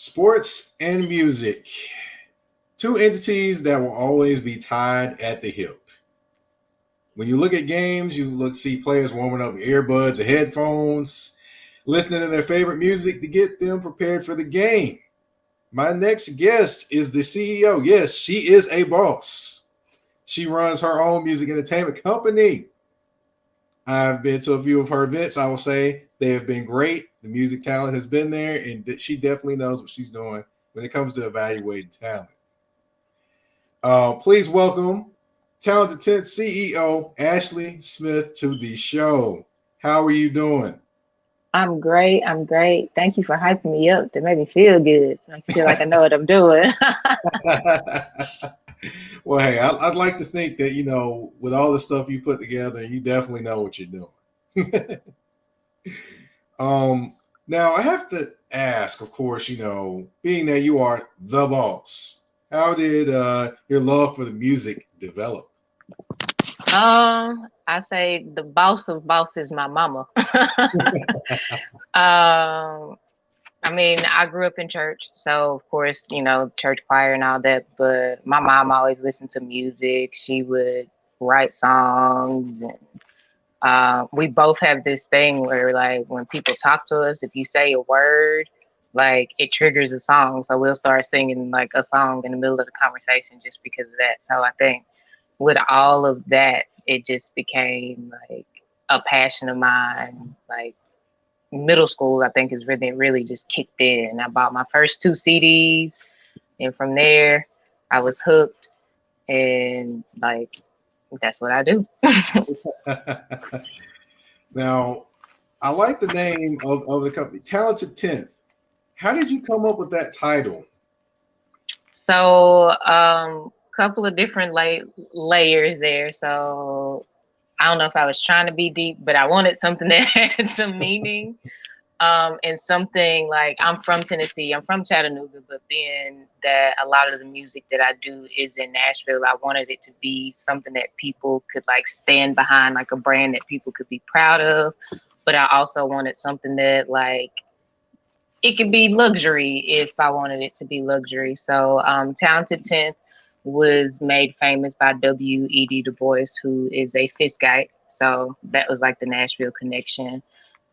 Sports and music, two entities that will always be tied at the hip. When you look at games, you see players warming up with earbuds or headphones, listening to their favorite music to get them prepared for the game. My next guest is the CEO. Yes, she is a boss. She runs her own music entertainment company. I've been to a few of her events. I will say they have been great. The music talent has been there, and she definitely knows what she's doing when it comes to evaluating talent. Please welcome Talented 10th CEO Ashley Smith to the show. How are you doing? I'm great. I'm great. Thank you for hyping me up to make me feel good. I feel like I know what I'm doing. Well, hey, I'd like to think that, with all the stuff you put together, you definitely know what you're doing. Now, I have to ask, of course, being that you are the boss, how did your love for the music develop? I say the boss of bosses, my mama. um, I mean, I grew up in church, so of course, church choir and all that. But my mom always listened to music. She would write songs, and we both have this thing where, like, when people talk to us, if you say a word, like it triggers a song. So we'll start singing like a song in the middle of the conversation just because of that. So I think with all of that, it just became like a passion of mine. Like middle school, I think is really, really just kicked in. I bought my first two CDs, and from there, I was hooked. And like, that's what I do. Now, I like the name of the company, Talented 10th. How did you come up with that title? So, couple of different layers there. So, I don't know if I was trying to be deep, but I wanted something that had some meaning. And something like I'm from Tennessee, I'm from Chattanooga, but being that a lot of the music that I do is in Nashville, I wanted it to be something that people could like stand behind, like a brand that people could be proud of. But I also wanted something that like it could be luxury if I wanted it to be luxury. So Talented 10th was made famous by W.E.D. Du Bois, who is a Fiskite. So that was like the Nashville connection.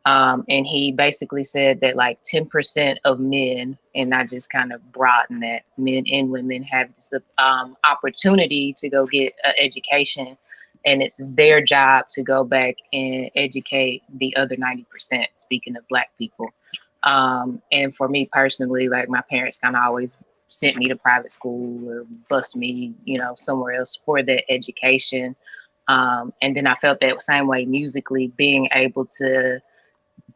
And he basically said that like 10% of men, and I just kind of broaden that, men and women have this opportunity to go get an education, and it's their job to go back and educate the other 90%, speaking of Black people. And for me personally, like my parents kind of always sent me to private school or bust me, somewhere else for that education. And then I felt that same way musically, being able to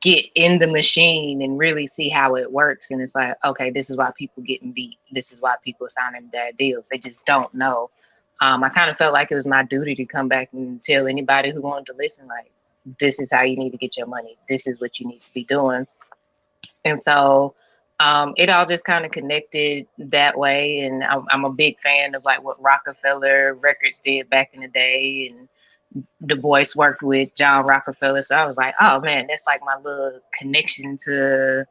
get in the machine and really see how it works. And it's like, okay, this is why people getting beat. This is why people are signing bad deals. They just don't know. I kind of felt like it was my duty to come back and tell anybody who wanted to listen, like, this is how you need to get your money. This is what you need to be doing. And so it all just kind of connected that way. And I'm a big fan of like what Rockefeller Records did back in the day. And Du Bois worked with John Rockefeller. So I was like, oh man, that's like my little connection to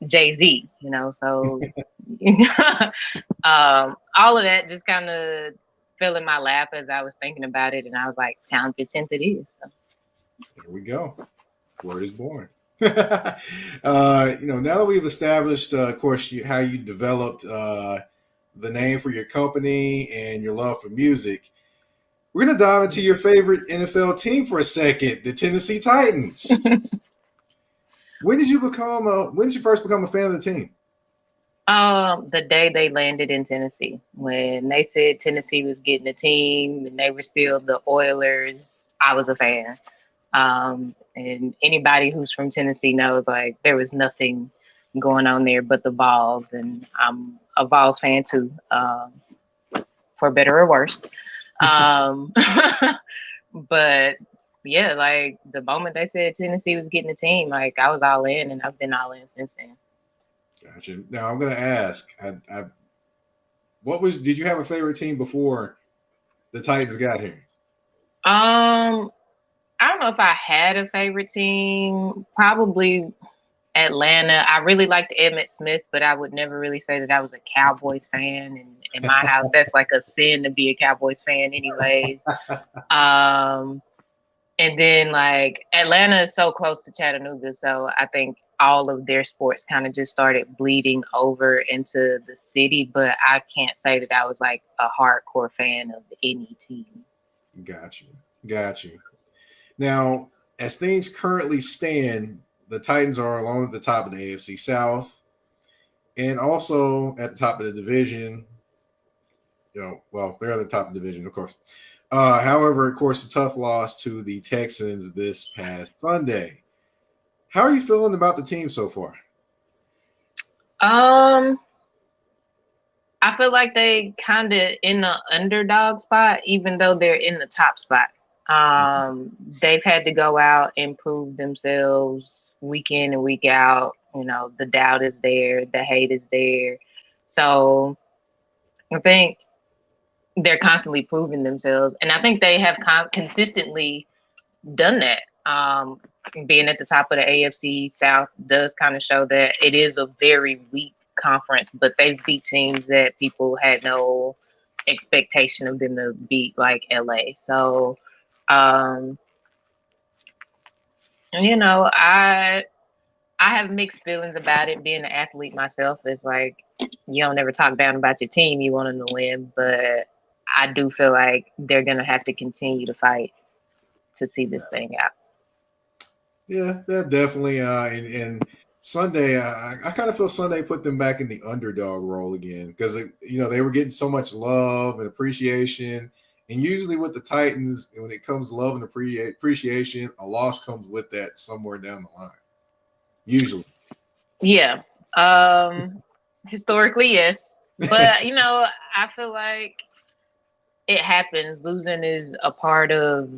Jay-Z, So all of that just kind of fell in my lap as I was thinking about it. And I was like, Talented 10th it is. So. There we go. Word is born. Now that we've established, of course, how you developed the name for your company and your love for music, we're going to dive into your favorite NFL team for a second, the Tennessee Titans. When did you first become a fan of the team? The day they landed in Tennessee, when they said Tennessee was getting a team and they were still the Oilers, I was a fan. And anybody who's from Tennessee knows like there was nothing going on there but the Vols, and I'm a Vols fan too, for better or worse. But yeah, like the moment they said Tennessee was getting a team, like I was all in, and I've been all in since then. Gotcha. Now I'm going to ask, did you have a favorite team before the Titans got here? I don't know if I had a favorite team. Probably Atlanta, I really liked Emmitt Smith, but I would never really say that I was a Cowboys fan. And in my house, that's like a sin to be a Cowboys fan, anyways. Um, and then like Atlanta is so close to Chattanooga, so I think all of their sports kind of just started bleeding over into the city. But I can't say that I was like a hardcore fan of any team. Got you. Got you. Now, as things currently stand, the Titans are alone at the top of the AFC South and also at the top of the division. Well, they're at the top of the division, of course. However, of course, a tough loss to the Texans this past Sunday. How are you feeling about the team so far? Um, I feel like they kind of in the underdog spot, even though they're in the top spot. They've had to go out and prove themselves week in and week out. The doubt is there, the hate is there. So I think they're constantly proving themselves, and I think they have consistently done that. Being at the top of the AFC South does kind of show that it is a very weak conference, but they beat teams that people had no expectation of them to beat, like LA. So, um, I have mixed feelings about it. Being an athlete myself, is like you don't ever talk down about your team. You want them to win, but I do feel like they're gonna have to continue to fight to see this thing out. Yeah, that definitely. And Sunday, I kind of feel Sunday put them back in the underdog role again because they were getting so much love and appreciation, and usually with the Titans, when it comes to love and appreciation, a loss comes with that somewhere down the line. Usually, Yeah. Historically, yes, but I feel like it happens. Losing is a part of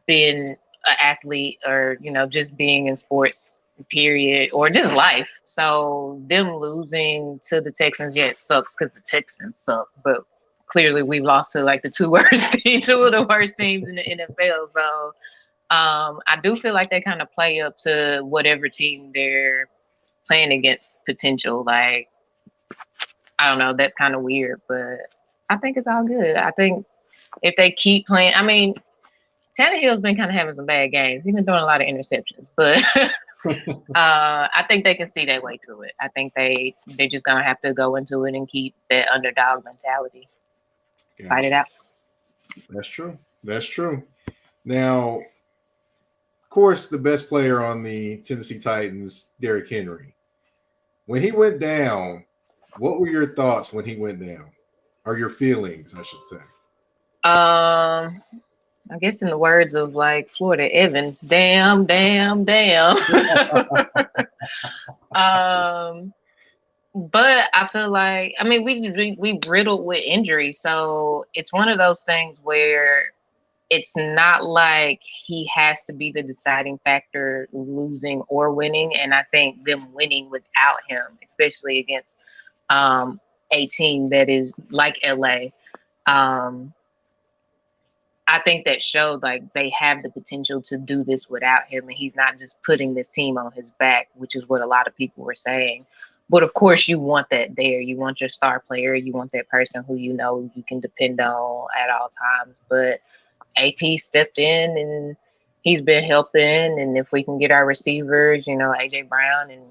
being an athlete, or just being in sports, period, or just life. So them losing to the Texans, yeah, it sucks because the Texans suck, but clearly we've lost to like the two of the worst teams in the NFL. So I do feel like they kind of play up to whatever team they're playing against potential. Like, I don't know, that's kind of weird, but I think it's all good. I think if they keep playing, I mean, Tannehill's been kind of having some bad games. He's been throwing a lot of interceptions, but I think they can see their way through it. I think they're just gonna have to go into it and keep that underdog mentality. Gotcha. Fight it out. That's true. That's true. Now, of course, the best player on the Tennessee Titans, Derrick Henry. When he went down, what were your thoughts when he went down? Or your feelings, I should say? I guess in the words of like Florida Evans, damn, damn, damn. But I feel like, I mean, we riddled with injury, so it's one of those things where it's not like he has to be the deciding factor, losing or winning. And I think them winning without him, especially against a team that is like LA, I think that showed like they have the potential to do this without him, and he's not just putting this team on his back, which is what a lot of people were saying. But of course, you want that there. You want your star player. You want that person who you can depend on at all times. But AP stepped in and he's been helping. And if we can get our receivers, AJ Brown and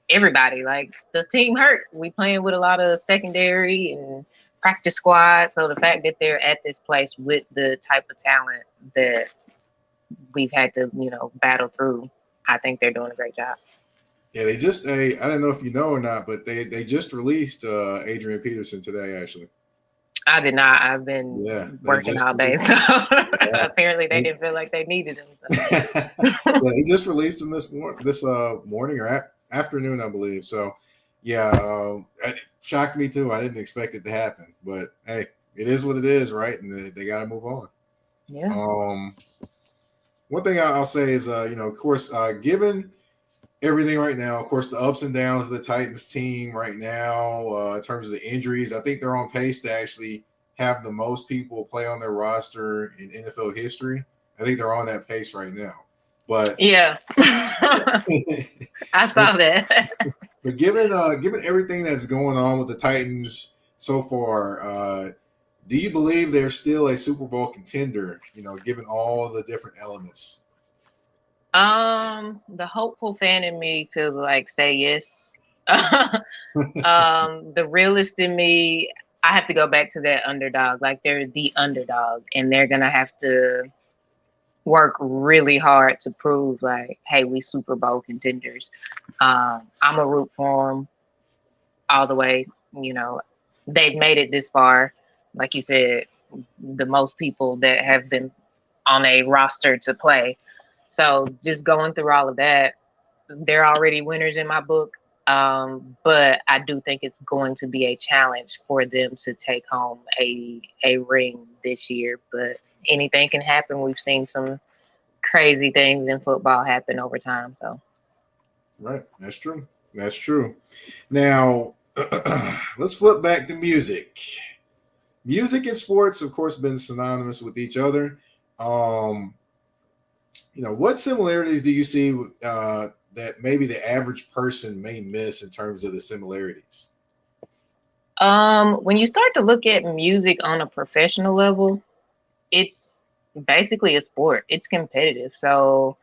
everybody, like the team hurt. We playing with a lot of secondary and practice squad. So the fact that they're at this place with the type of talent that we've had to, battle through, I think they're doing a great job. Yeah, they just I don't know if you know or not, but they just released Adrian Peterson today, actually. I did not. I've been working all day, so apparently they didn't feel like they needed him. So. Yeah, he just released him this morning or afternoon, I believe. So, yeah, it shocked me too. I didn't expect it to happen, but hey, it is what it is, right? And they got to move on. Yeah. One thing I'll say is, of course, given everything right now, of course, the ups and downs of the Titans team right now, in terms of the injuries, I think they're on pace to actually have the most people play on their roster in NFL history. I think they're on that pace right now. But Yeah. I saw that. but given everything that's going on with the Titans so far, do you believe they're still a Super Bowl contender? Given all the different elements. The hopeful fan in me feels like say yes. The realist in me, I have to go back to that underdog. Like they're the underdog, and they're gonna have to work really hard to prove like, hey, we Super Bowl contenders. I'm a root for them all the way. You know, they've made it this far. Like you said, the most people that have been on a roster to play. So just going through all of that, they're already winners in my book. But I do think it's going to be a challenge for them to take home a ring this year. But anything can happen. We've seen some crazy things in football happen over time. So Right, that's true. That's true. Now, let's flip back to music. Music and sports, of course, been synonymous with each other. Um, what similarities do you see that maybe the average person may miss in terms of the similarities? when you start to look at music on a professional level, it's basically a sport. It's competitive. So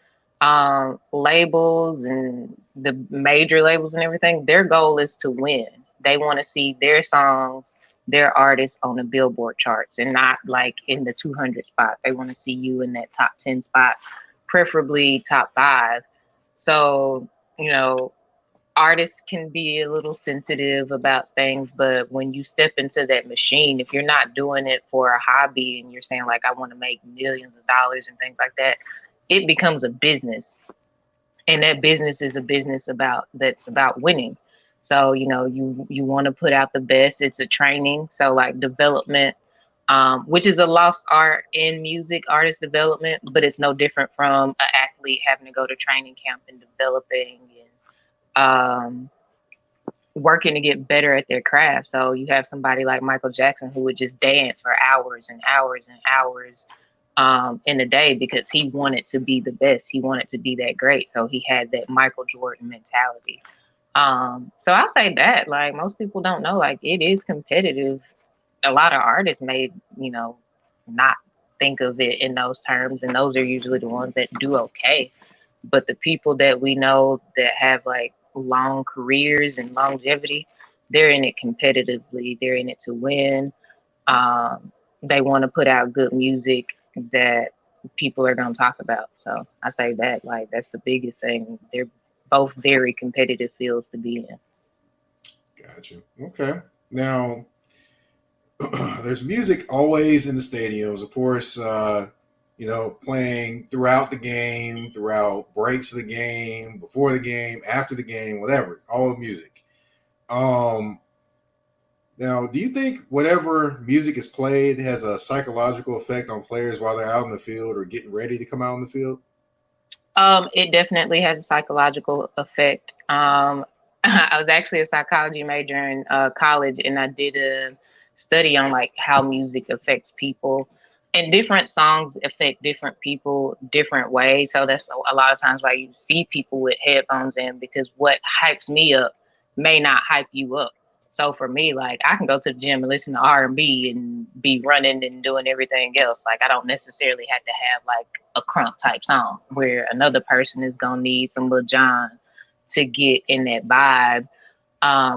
labels and the major labels and everything, their goal is to win. They want to see their songs, their artists on the Billboard charts and not like in the 200 spot. They want to see you in that top 10 spot, preferably top 5. So, you know, artists can be a little sensitive about things, but when you step into that machine, if you're not doing it for a hobby and you're saying like I want to make millions of dollars and things like that, it becomes a business. And that business is a business about winning. So, you want to put out the best. It's a training. So like development, which is a lost art in music, artist development, but it's no different from an athlete having to go to training camp and developing and working to get better at their craft. So you have somebody like Michael Jackson who would just dance for hours and hours and hours in a day because he wanted to be the best. He wanted to be that great. So he had that Michael Jordan mentality. So I'll say that like most people don't know, like it is competitive. A lot of artists may, not think of it in those terms, and those are usually the ones that do okay. But the people that we know that have like long careers and longevity, they're in it competitively. They're in it to win. They want to put out good music that people are going to talk about. So I say that like that's the biggest thing. They're both very competitive fields to be in. Gotcha. Okay. Now, there's music always in the stadiums, of course. Playing throughout the game, throughout breaks of the game, before the game, after the game, whatever. All music. Um, Now, do you think whatever music is played has a psychological effect on players while they're out in the field or getting ready to come out in the field? It definitely has a psychological effect. I was actually a psychology major in college, and I did a study on like how music affects people, and different songs affect different people different ways. So that's a lot of times why you see people with headphones in because what hypes me up may not hype you up. So for me, like I can go to the gym and listen to R&B and be running and doing everything else. Like I don't necessarily have to have like a crunk type song where another person is gonna need some Lil Jon to get in that vibe.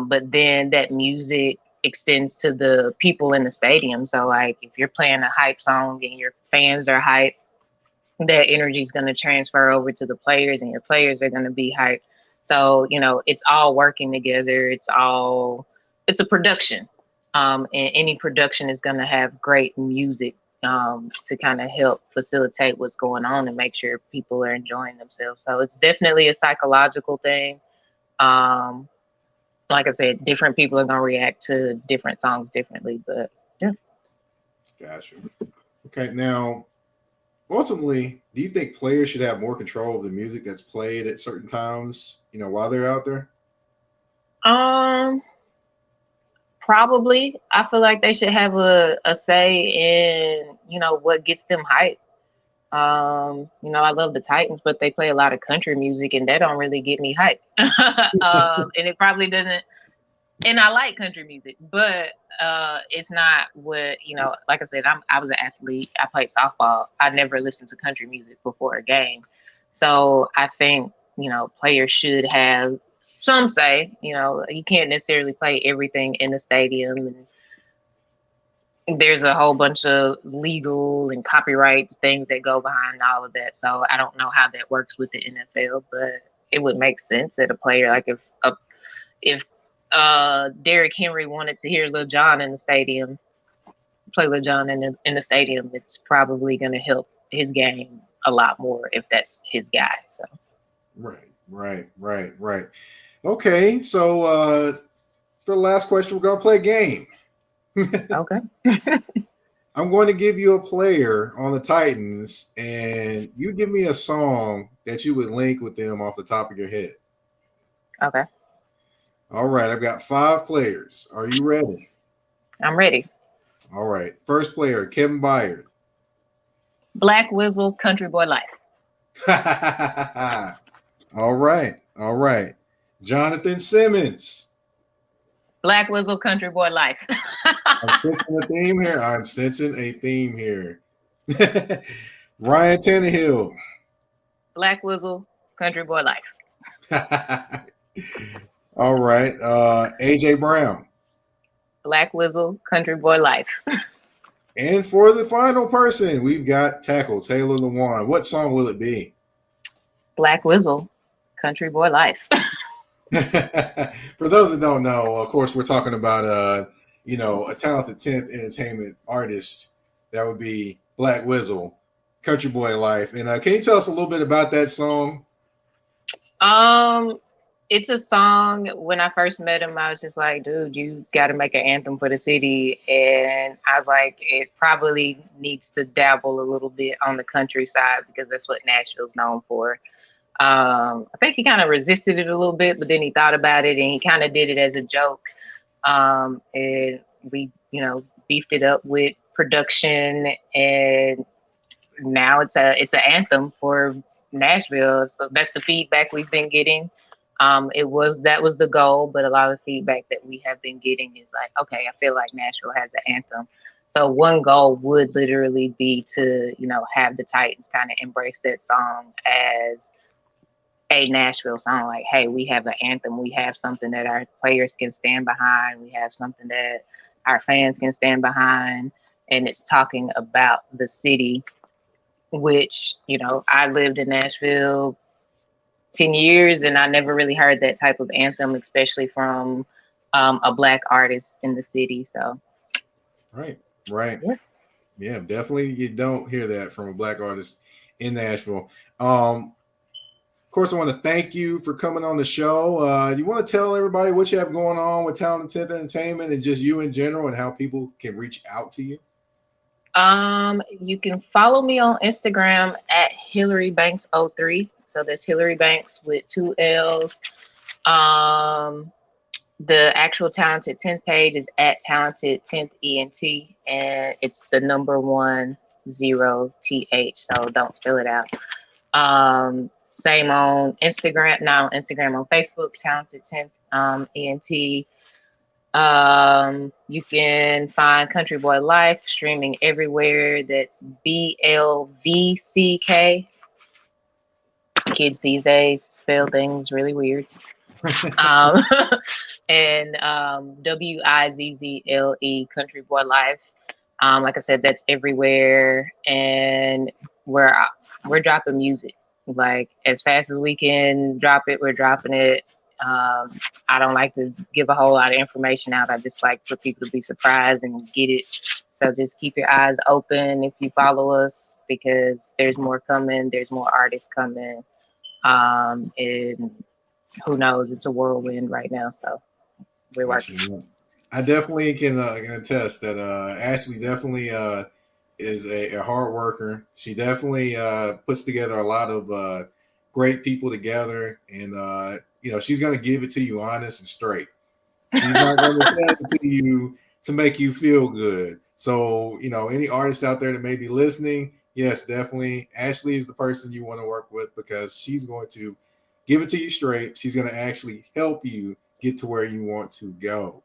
But then that music extends to the people in the stadium. So like if you're playing a hype song and your fans are hype, that energy is gonna transfer over to the players and your players are gonna be hyped. So, it's all working together. It's a production. And any production is gonna have great music to kind of help facilitate what's going on and make sure people are enjoying themselves. So it's definitely a psychological thing. Um, like I said, different people are gonna react to different songs differently, but yeah. Gotcha. Okay. Now, ultimately, do you think players should have more control of the music that's played at certain times, while they're out there? Um, Probably. I feel like they should have a say in, what gets them hyped. I love the Titans, but they play a lot of country music, and that don't really get me hyped. And it probably doesn't. And I like country music, but it's not what Like I said, I was an athlete. I played softball. I never listened to country music before a game, so I think players should have some say. You can't necessarily play everything in the stadium, and there's a whole bunch of legal and copyright things that go behind all of that. So I don't know how that works with the NFL, but it would make sense that a player like if Derrick Henry wanted to hear Lil Jon in the stadium, play Lil Jon in the stadium, it's probably going to help his game a lot more if that's his guy. So right. Okay, so for the last question, we're gonna play a game. okay. I'm going to give you a player on the Titans, and you give me a song that you would link with them off the top of your head. Okay. All right, I've got 5 players. Are you ready? I'm ready. All right. First player, Kevin Byard. Black Wizzle, Country Boy Life. All right. Jonathan Simmons. Black Wizzle, Country Boy Life. I'm sensing a theme here. Ryan Tannehill. Black Wizzle, Country Boy Life. All right. AJ Brown. Black Wizzle, Country Boy Life. And for the final person, we've got Tackle Taylor Lewan. What song will it be? Black Wizzle, Country Boy Life. For those that don't know, of course, we're talking about a talented 10th entertainment artist. That would be Black Wizzle, Country Boy Life. And can you tell us a little bit about that song? It's a song. When I first met him, I was just like, dude, you got to make an anthem for the city. And I was like, it probably needs to dabble a little bit on the countryside because that's what Nashville's known for. I think he kind of resisted it a little bit, but then he thought about it and he kind of did it as a joke. And we, beefed it up with production, and now it's an anthem for Nashville. So that's the feedback we've been getting. That was the goal, but a lot of feedback that we have been getting is like, okay, I feel like Nashville has an anthem. So one goal would literally be to, have the Titans kind of embrace that song as a Nashville song. Like, hey, we have an anthem. We have something that our players can stand behind. We have something that our fans can stand behind. And it's talking about the city, which, I lived in Nashville 10 years and I never really heard that type of anthem, especially from a Black artist in the city. So right. Yeah, definitely you don't hear that from a Black artist in Nashville. Of course, I want to thank you for coming on the show. You want to tell everybody what you have going on with Talented 10th Entertainment and just you in general and how people can reach out to you? You can follow me on Instagram at HillaryBanks03. So that's Hillary Banks with 2 L's. The actual Talented 10th page is at Talented 10th ENT, and it's the number 10th. So don't spell it out. Same on Instagram, not on Instagram, on Facebook, Talented 10th ENT. You can find Country Boy Life streaming everywhere. That's BLVCK. Kids these days spell things really weird. And WIZZLE, Country Boy Life. Like I said, that's everywhere, and we're dropping music. Like as fast as we can drop it, we're dropping it. I don't like to give a whole lot of information out. I just like for people to be surprised and get it. So just keep your eyes open if you follow us, because there's more coming. There's more artists coming. And who knows? It's a whirlwind right now. So we're working. I definitely can attest that Ashley definitely is a hard worker. She definitely puts together a lot of great people together, and she's going to give it to you honest and straight. She's not going to tell it to you to make you feel good. So any artists out there that may be listening, Yes, definitely. Ashley is the person you want to work with because she's going to give it to you straight. She's going to actually help you get to where you want to go.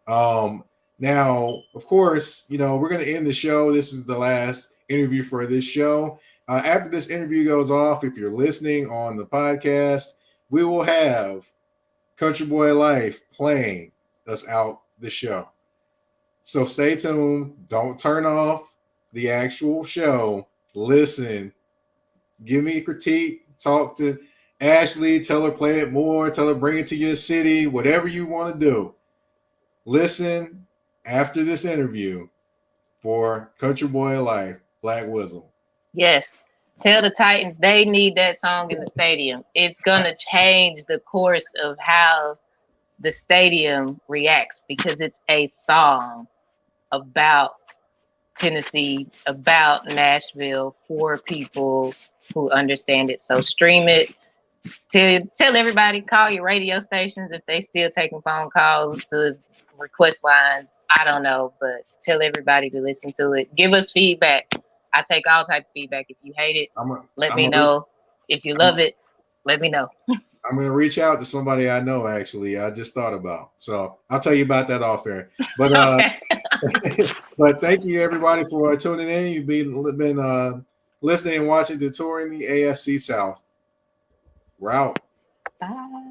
Um, Now, of course, we're going to end the show. This is the last interview for this show. After this interview goes off, if you're listening on the podcast, we will have Country Boy Life playing us out the show. So stay tuned. Don't turn off the actual show. Listen, give me a critique. Talk to Ashley. Tell her play it more. Tell her bring it to your city. Whatever you want to do. Listen after this interview for Country Boy Life, Black Whistle. Yes. Tell the Titans they need that song in the stadium. It's gonna change the course of how the stadium reacts because it's a song about Tennessee, about Nashville for people who understand it. So stream it. Tell everybody, call your radio stations if they still taking phone calls to request lines. I don't know, but tell everybody to listen to it. Give us feedback. I take all type of feedback. If you hate it, let me know. If you love it, let me know. I'm going to reach out to somebody I know, actually. I just thought about. So I'll tell you about that off air. But Okay. but thank you, everybody, for tuning in. You've been listening and watching to Touring the AFC South. We're out. Bye.